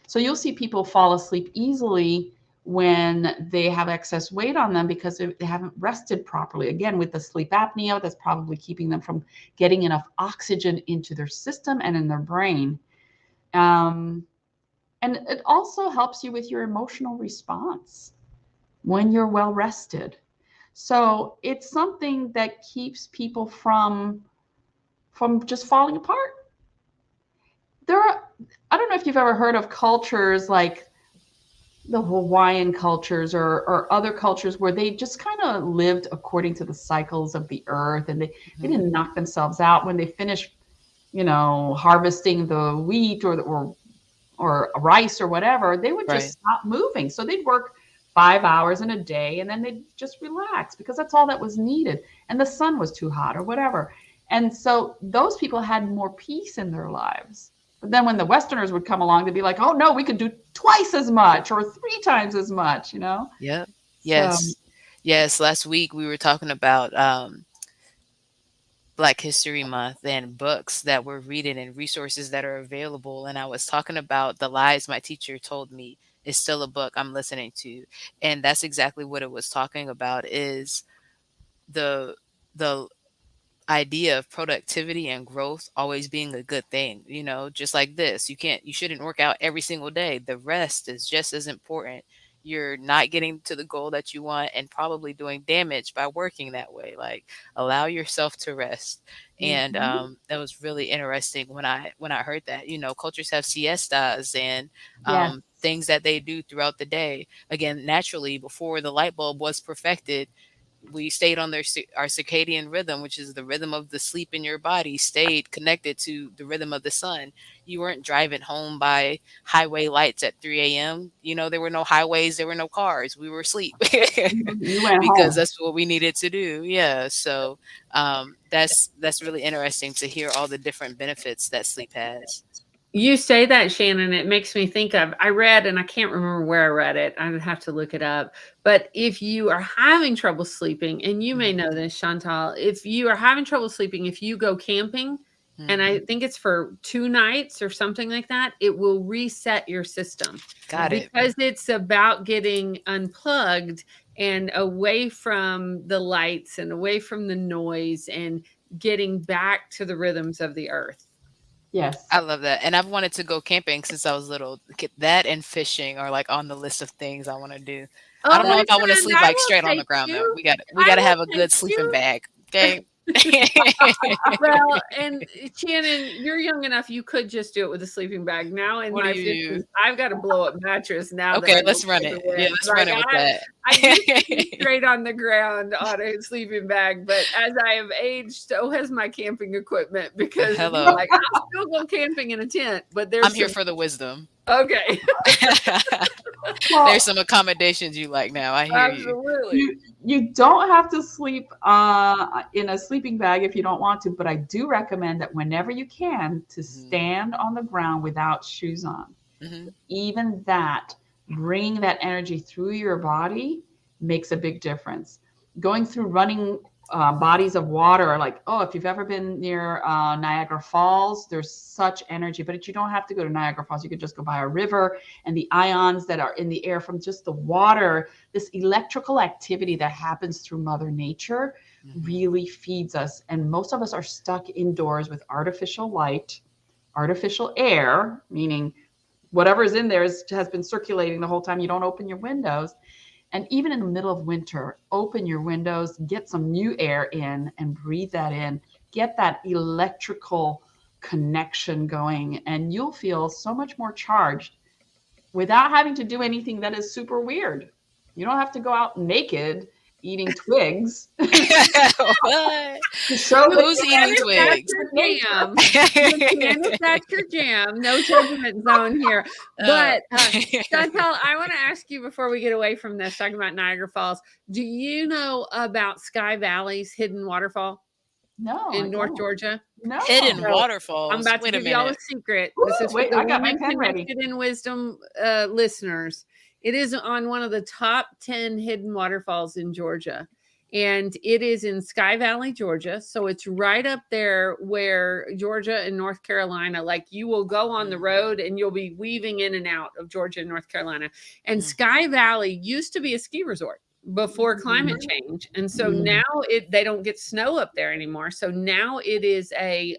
So you'll see people fall asleep easily when they have excess weight on them because they haven't rested properly. Again, with the sleep apnea, that's probably keeping them from getting enough oxygen into their system and in their brain. And it also helps you with your emotional response when you're well rested. So it's something that keeps people from just falling apart. I don't know if you've ever heard of cultures like the Hawaiian cultures or other cultures where they just kind of lived according to the cycles of the earth, and they Mhm. didn't knock themselves out when they finished, harvesting the wheat or rice or whatever. They would just Right. stop moving. So they'd work 5 hours in a day and then they'd just relax because that's all that was needed. And the sun was too hot or whatever. And so those people had more peace in their lives. But then when the Westerners would come along, they'd be like, oh no, we could do twice as much or 3 times as much. Yep. So, Yes. Yes. Last week we were talking about Black History Month and books that we're reading and resources that are available. And I was talking about The Lies My Teacher Told Me is still a book I'm listening to. And that's exactly what it was talking about is the the idea of productivity and growth always being a good thing, just like this. You shouldn't work out every single day. The rest is just as important. You're not getting to the goal that you want and probably doing damage by working that way. Like allow yourself to rest. And mhm, that was really interesting when I heard that. Cultures have siestas and yes. things that they do throughout the day. Again, naturally, before the light bulb was perfected, we stayed on our circadian rhythm, which is the rhythm of the sleep in your body, stayed connected to the rhythm of the sun. You weren't driving home by highway lights at 3 a.m. There were no highways, there were no cars. We were asleep You went because home. that's what we needed to do. Yeah. So that's really interesting to hear all the different benefits that sleep has. You say that, Shannon, it makes me think of I read, and I can't remember where I read it. I would have to look it up. But if you are having trouble sleeping, and you may Mhm. know this, Chantal, if you are having trouble sleeping, if you go camping, and I Mhm. think it's for 2 nights or something like that, it will reset your system Got it. because it's about getting unplugged and away from the lights and away from the noise and getting back to the rhythms of the earth. Yes. I love that, and I've wanted to go camping since I was little. That and fishing are, like, on the list of things I wanna do. I Oh, don't my know if I wanna friend, sleep, I like, will straight on the take ground, though. you. We I gotta will have a good take sleeping you. bag, okay? Well, and Shannon, you're young enough, you could just do it with a sleeping bag. Now in What do my you 50s, do? I've got a blow up mattress now that Okay, I let's look run for it. the Yeah, wind. let's run it with I used to be that. straight on the ground on a sleeping bag, but as I have aged, so has my camping equipment because Hello. like I'll still go camping in a tent, but I'm there's here some for the wisdom. okay. Well, There's some accommodations you like now. I hear you. Absolutely. you don't have to sleep in a sleeping bag if you don't want to, but I do recommend that whenever you can to Mhm. stand on the ground without shoes on. Mhm. Even that, bringing that energy through your body makes a big difference. Going through running bodies of water, like, oh, if you've ever been near Niagara Falls, there's such energy, but you don't have to go to Niagara Falls. You could just go by a river, and the ions that are in the air from just the water, this electrical activity that happens through Mother Nature Mhm. really feeds us. And most of us are stuck indoors with artificial light, artificial air, meaning whatever is in there has been circulating the whole time. You don't open your windows. And even in the middle of winter, open your windows, get some new air in and breathe that in. Get that electrical connection going, and you'll feel so much more charged without having to do anything that is super weird. You don't have to go out naked eating twigs What? to show that Who's you're eating And if that's twigs? your with nature. jam, and if that's your jam, no judgment zone here. Uh, But Chantal, I want to ask you before we get away from this, talking about Niagara Falls. Do you know about Sky Valley's hidden waterfall No, I in North don't. Georgia? Hidden No. So I'm waterfalls. about to Wait a give y'all a minute. secret. This Ooh, is for wait, the I got my women pen ready. connected in wisdom listeners. It is on one of the top 10 hidden waterfalls in Georgia. And it is in Sky Valley, Georgia. So it's right up there where Georgia and North Carolina, like you will go on the road and you'll be weaving in and out of Georgia and North Carolina. And Mm. Sky Valley used to be a ski resort before climate change, and so now they don't get snow up there anymore, so now it is a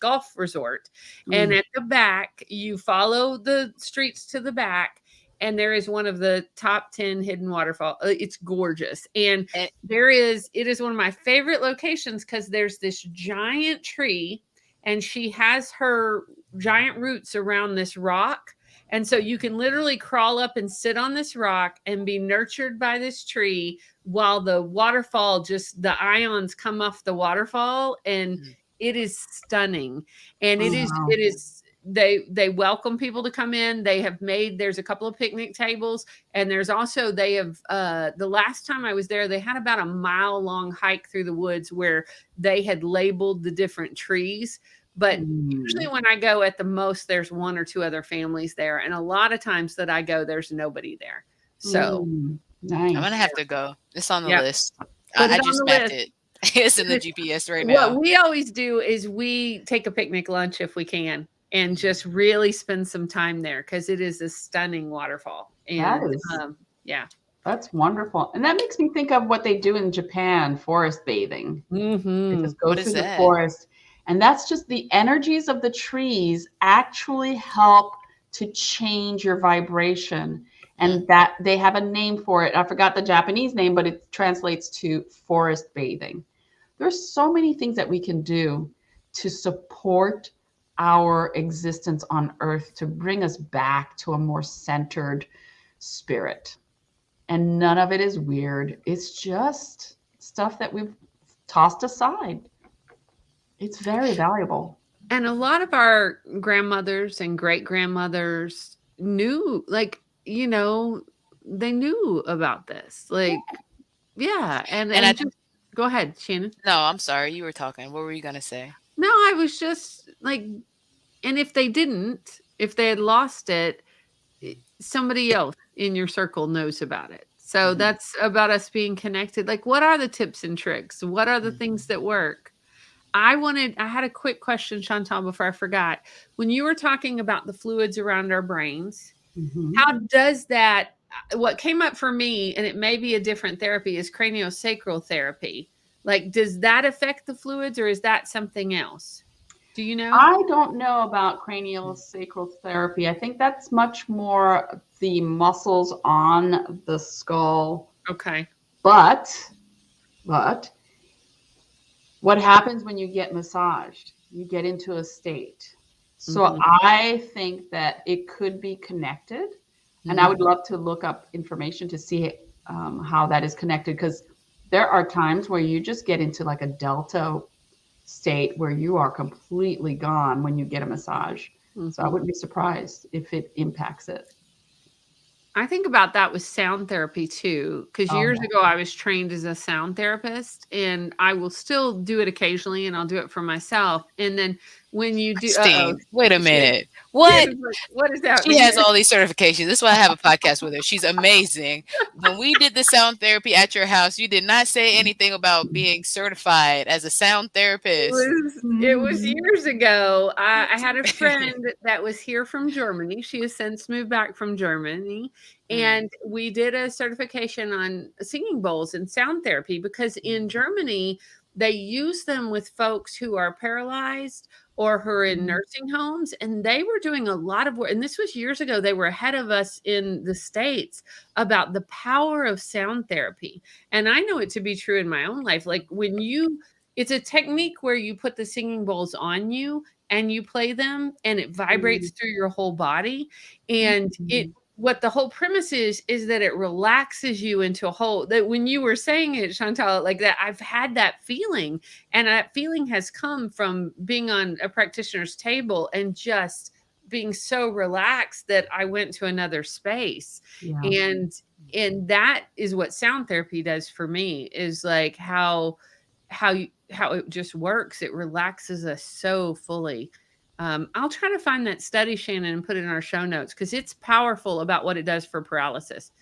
golf resort. And Mm. at the back, you follow the streets to the back, and there is one of the top 10 hidden waterfall. It's gorgeous, and And it is one of my favorite locations because there's this giant tree, and she has her giant roots around this rock. And so you can literally crawl up and sit on this rock and be nurtured by this tree while the waterfall, just the ions come off the waterfall. And mm, it is stunning. And Oh, wow. it is, they welcome people to come in. They have made, there's a couple of picnic tables, and there's also, they have, the last time I was there, they had about a mile long hike through the woods where they had labeled the different trees. But usually Mm. when I go, at the most, there's one or two other families there. And a lot of times that I go, there's nobody there. So, Mm. I'm gonna Nice. have to go. It's on the yeah, list. put I it on just the mapped list. it. It's in the GPS right What now. we always do is we take a picnic lunch if we can and just really spend some time there because it is a stunning waterfall. That And is yeah. that's wonderful. And that makes me think of what they do in Japan, forest bathing. They Hmm. just go What is through the that? forest. And that's just the energies of the trees actually help to change your vibration. Mm. And that they have a name for it. I forgot the Japanese name, but it translates to forest bathing. There's so many things that we can do to support our existence on earth to bring us back to a more centered spirit. And none of it is weird. It's just stuff that we've tossed aside. It's very valuable. And a lot of our grandmothers and great grandmothers knew, like, they knew about this. Like, yeah. And I And just go ahead, Shannon. No, I'm sorry. You were talking. What were you gonna say? No, I was just like, and if they didn't, if they had lost it, somebody else in your circle knows about it. So Mhm. that's about us being connected. Like, what are the tips and tricks? What are the Mm. things that work? I had a quick question, Chantal, before I forgot. When you were talking about the fluids around our brains, Mhm. how does that, what came up for me, and it may be a different therapy, is craniosacral therapy. Like, does that affect the fluids or is that something else? Do you know? I don't know about cranial sacral therapy. I think that's much more the muscles on the skull. Okay. But What happens when you get massaged? You get into a state. So Mhm. I think that it could be connected, and I Mm, would love to look up information to see how that is connected, because there are times where you just get into like a delta state where you are completely gone when you get a massage. So I Mhm. wouldn't be surprised if it impacts it. I think about that with sound therapy too, because Oh years yeah. ago I was trained as a sound therapist, and I will still do it occasionally, and I'll do it for myself. And then when you do, Christine, wait a Shan- minute. What? Shannon's like, what is She happening has here? all these certifications. This is why I have a podcast with her. She's amazing. When we did the sound therapy at your house, you did not say anything about being certified as a sound therapist. It was Mhm. years ago. I had a friend that was here from Germany. She has since moved back from Germany, Mm, and we did a certification on singing bowls and sound therapy because in mm, Germany they use them with folks who are paralyzed or who are in Mhm. nursing homes, and they were doing a lot of work. And this was years ago. They were ahead of us in the States about the power of sound therapy. And I know it to be true in my own life. Like when you it's a technique where you put the singing bowls on you and you play them and it vibrates through your whole body. And it Mhm. what the whole premise is that it relaxes you into a whole that when you were saying it, Chantal, like that, I've had that feeling. And that feeling has come from being on a practitioner's table and just being so relaxed that I went to another space. Yeah. And and that is what sound therapy does for me, is like how it just works. It relaxes us so fully. I'll try to find that study, Shannon, and put it in our show notes because it's powerful about what it does for paralysis.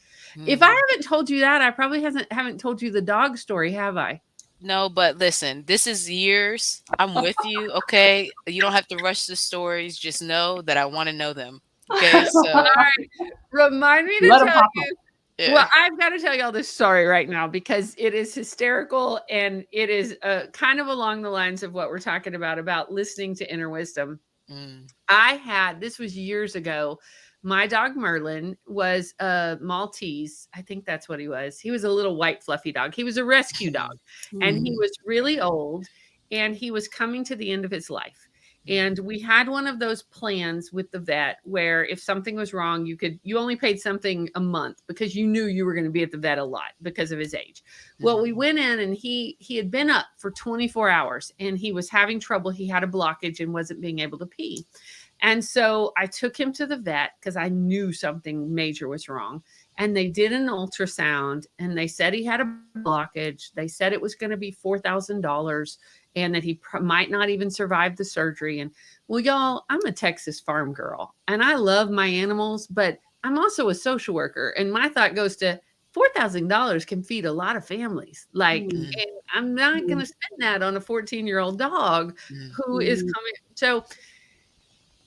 If I mm. haven't told you that, I probably haven't told you the dog story, have I? No, but listen, this is years. I'm with you, okay? You don't have to rush the stories. Just know that I want to know them. Okay, All so right, remind me to Let them tell pop up. you. yeah. Well, I've got to tell y'all this story right now because it is hysterical and it is kind of along the lines of what we're talking about listening to inner wisdom. Mm, This was years ago. My dog Merlin was a Maltese. I think that's what he was. He was a little white fluffy dog. He was a rescue dog, and he Mhm. was really old, and he was coming to the end of his life. And we had one of those plans with the vet where if something was wrong, you only paid something a month because you knew you were going to be at the vet a lot because of his age. Well, mm, we went in and he had been up for 24 hours and he was having trouble. He had a blockage and wasn't being able to pee. And so I took him to the vet because I knew something major was wrong. And they did an ultrasound and they said he had a blockage. They said it was going to be $4,000 and that he might not even survive the surgery. And well, y'all, I'm a Texas farm girl and I love my animals, but I'm also a social worker. And my thought goes to $4,000 can feed a lot of families. Like, Mhm. mm, and I'm not going Mhm. to spend that on a 14-year-old dog mm, who is Mhm. coming. So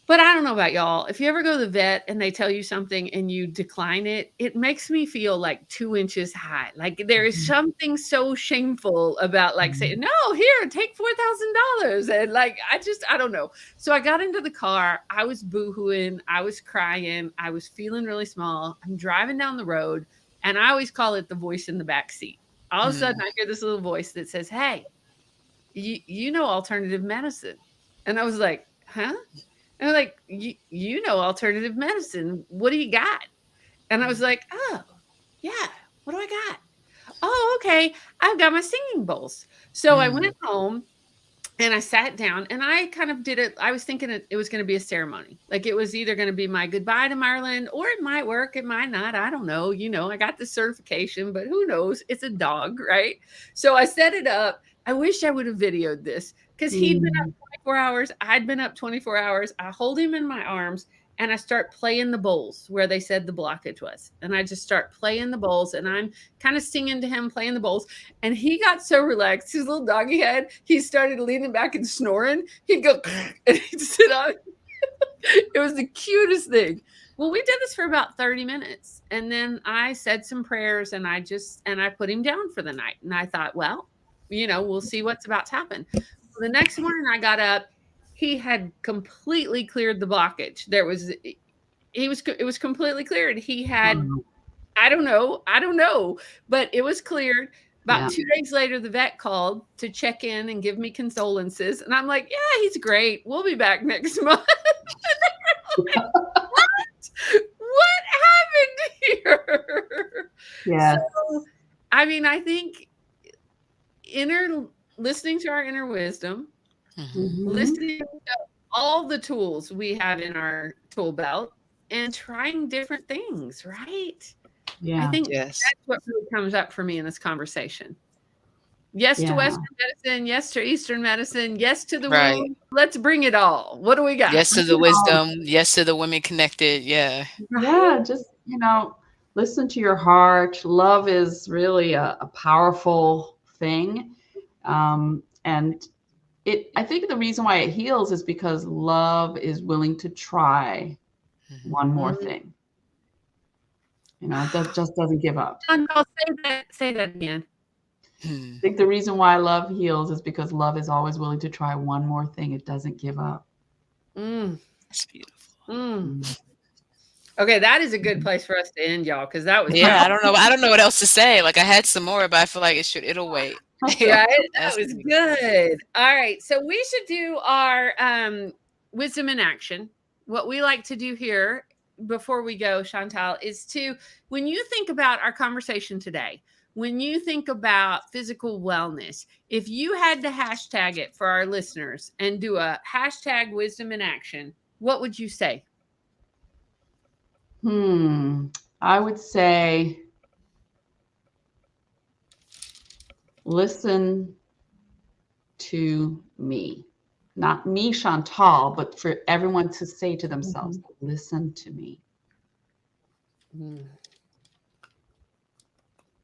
but I don't know about y'all. If you ever go to the vet and they tell you something and you decline it, it makes me feel like 2 inches high. Like there is Mhm. something so shameful about like saying, "No, here, take $4,000." And like I don't know. So I got into the car, I was boohooing, I was crying, I was feeling really small. I'm driving down the road, and I always call it the voice in the back seat. All of a sudden mm, I hear this little voice that says, "Hey, you know alternative medicine." And I was like, "Huh?" And they're like, you know alternative medicine. What do you got?" And I was mm, like, "Oh, yeah. What do I got? Oh, okay. I've got my singing bowls." So I mm, went home and I sat down and I kind of did it. I was thinking it was going to be a ceremony. Like it was either going to be my goodbye to Maryland or it might work, it might not. I don't know. I got the certification, but who knows? It's a dog, right? So I set it up. I wish I would have videoed this because he'd been up Mhm. 24 hours. I'd been up 24 hours. I hold him in my arms and I start playing the bowls where they said the blockage was. And I just start playing the bowls and I'm kind of singing to him, playing the bowls. And he got so relaxed, his little doggy head, he started leaning back and snoring. He'd go, and he'd sit on. It was the cutest thing. Well, we did this for about 30 minutes. And then I said some prayers and I put him down for the night. And I thought, well, we'll see what's about to happen. Well, the next morning I got up, he had completely cleared the blockage. It was completely cleared. He had Wow. I don't know, but it was cleared. About 2 days later, the vet called to check in and give me condolences. And I'm like, yeah, he's great. We'll be back next month. Like, what happened here? Yes. So, I mean, I think listening to our inner wisdom, listening to all the tools we have in our tool belt, and trying different things, right? I Yeah. think Yes. that's what really comes up for me in this conversation. Yes to Yeah. Western medicine, yes to Eastern medicine, yes to the Right. womb. Let's bring it all. What do we got? Yes to the wisdom. Yes to the women connected. Yeah. Yeah, just, listen to your heart. Love is really a powerful thing. And I think the reason why it heals is because love is willing to try one more thing. It just doesn't give up. Chantal, say that again. I think the reason why love heals is because love is always willing to try one more thing. It doesn't give up. That's beautiful. Okay, that is a good place for us to end, y'all, because that was Yeah, I don't know what else to say. Like I had some more, but I feel like it'll wait. right. That was good. All right, so we should do our wisdom in action. What we like to do here before we go, Chantal, is when you think about our conversation today, when you think about physical wellness, if you had to hashtag it for our listeners and do a hashtag wisdom in action, what would you say? I would say listen to me. Not me, Chantal, but for everyone to say to themselves, listen to me.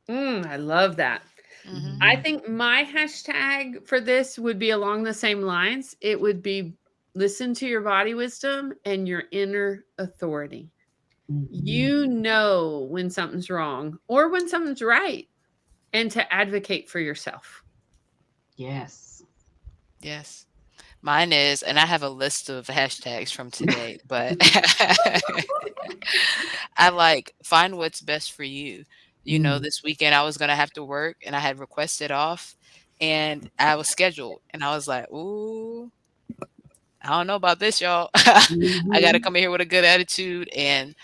I love that. I think my hashtag for this would be along the same lines. It would be listen to your body wisdom and your inner authority. You know when something's wrong or when something's right, and to advocate for yourself. Yes. Yes. Mine is, and I have a list of hashtags from today, but I like find what's best for you. This weekend I was going to have to work and I had requested off and I was scheduled and I was like, ooh, I don't know about this, y'all. I got to come in here with a good attitude. And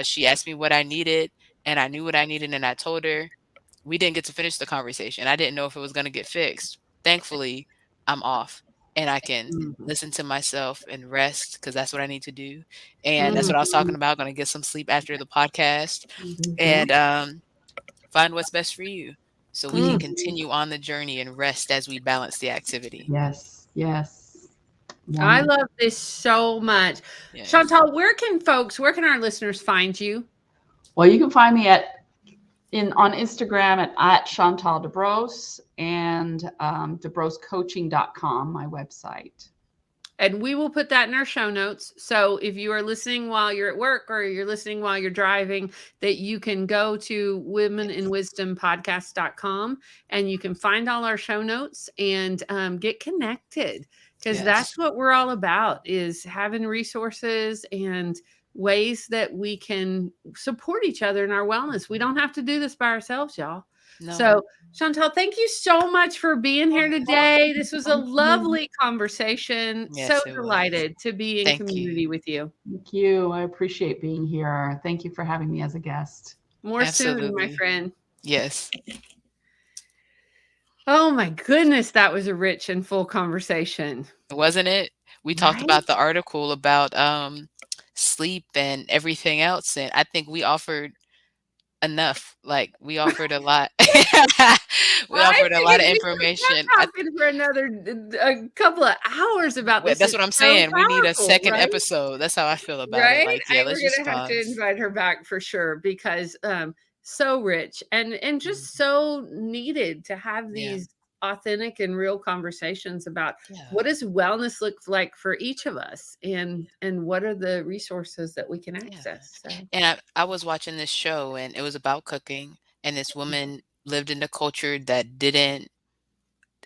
she asked me what I needed and I knew what I needed. And I told her we didn't get to finish the conversation. I didn't know if it was going to get fixed. Thankfully, I'm off and I can listen to myself and rest because that's what I need to do. And that's what I was talking about. Going to get some sleep after the podcast and find what's best for you so we can continue on the journey and rest as we balance the activity. Yes. Yes. I love this so much. Yes. Chantal, where can our listeners find you? Well, you can find me on Instagram at Chantal Debrosse and DebrosseCoaching.com, my website. And we will put that in our show notes. So if you are listening while you're at work or you're listening while you're driving, that you can go to womeninwisdompodcast.com and you can find all our show notes and get connected. Because that's what we're all about, is having resources and ways that we can support each other in our wellness. We don't have to do this by ourselves, y'all. No. So, Chantal, thank you so much for being here today. This was a lovely conversation. Yes, so delighted to be in community with you. Thank you. I appreciate being here. Thank you for having me as a guest. More soon, my friend. Yes. Oh my goodness, that was a rich and full conversation. Wasn't it? We talked about the article about sleep and everything else, and I think we offered enough. Like we offered a lot. We offered a lot of information. Talking for a couple of hours about this. That's what I'm saying. We need a second episode. That's how I feel about it. Like, we're gonna have to invite her back for sure because so rich and just so needed to have these authentic and real conversations about what does wellness look like for each of us and what are the resources that we can access. So. And I was watching this show and it was about cooking, and this woman lived in a culture that didn't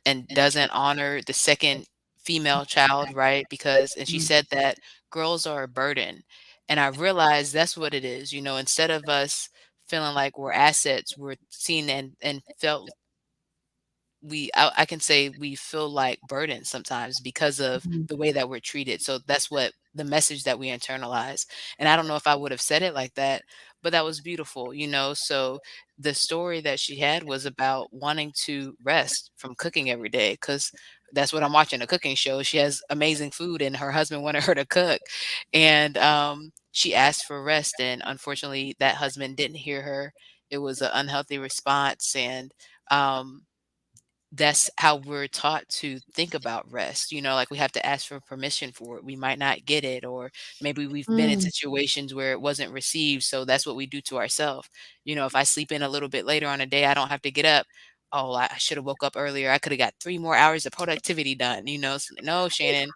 and doesn't honor the second female child, right? And she said that girls are a burden. And I realized that's what it is. Instead of us feeling like we're assets, we're seen and felt I can say we feel like burdens sometimes because of Mhm. the way that we're treated. So that's what the message that we internalize. And I don't know if I would have said it like that, but that was beautiful, you know. So the story that she had was about wanting to rest from cooking every day because that's what I'm watching, a cooking show. She has amazing food and her husband wanted her to cook. And she asked for rest, and unfortunately that husband didn't hear her. It was an unhealthy response, and um that's how we're taught to think about rest. You know, like we have to ask for permission for it. We might not get it, or maybe we've been in Mm, situations where it wasn't received. So that's what we do to ourselves. You know, if I sleep in a little bit later on a day, I don't have to get up. Oh, I should have woke up earlier. I could have got 3 more hours of productivity done. You know, no, Shannon,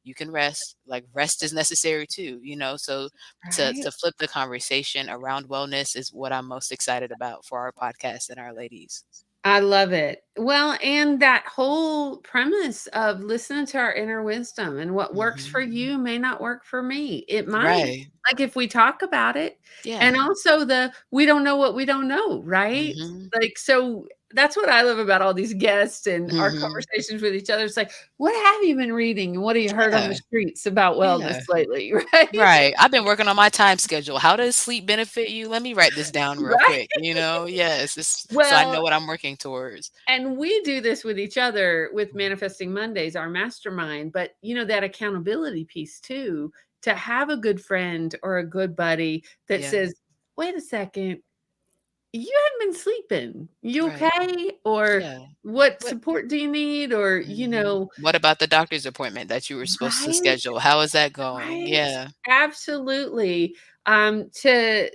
you can rest. Like rest is necessary too. You know, so to right. flip the conversation around wellness is what I'm most excited about for our podcast and our ladies. I love it. Well, and that whole premise of listening to our inner wisdom and what works for Hmm. you may not work for me. It might, Right. like if we talk about it. And Yeah. also the we don't know what we don't know, right? Mhm. Like, so that's what I love about all these guests and our Mhm. conversations with each other. It's like, what have you been reading and what have you heard on the Yeah. streets about wellness Yeah. lately, right? Right. I've been working on my time schedule. How does sleep benefit you? Let me write this down real quick, Right. you know? Yes, it's so I Well, know what I'm working towards. and we do this with each other with Manifesting Mondays, our mastermind, but that accountability piece too, to have a good friend or a good buddy that Yeah. says, wait a second, you haven't been sleeping. You Right. okay? Or Yeah. what What support do you need? Or, What about the doctor's appointment that you were supposed to right? schedule? How is that going? Right. Yeah. Absolutely. To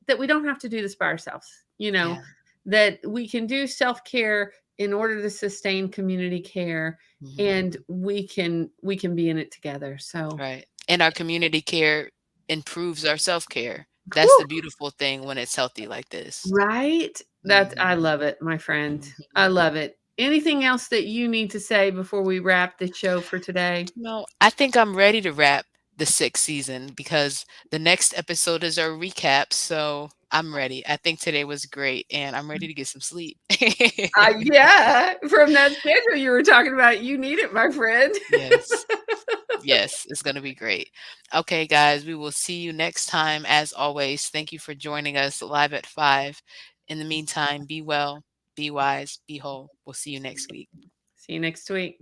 that we don't have to do this by ourselves, Yeah. that we can do self-care in order to sustain community care, Mhm. and we can be in it together. So, Right. And our community care improves our self-care. That's whew, the beautiful thing when it's healthy like this. right? That I Mhm. love it, my friend. I Mhm. love it. Anything else that you need to say before we wrap the show for today? No, I think I'm ready to wrap the 6th season because the next episode is our recap, so I'm ready. I think today was great, and I'm ready to get some sleep. Yeah, from that schedule you were talking about, you need it, my friend. Yes. Yes, it's gonna be great. Okay, guys, we will see you next time. As always, thank you for joining us live at 5. In the meantime, be well, be wise, be whole. We'll see you next week. See you next week.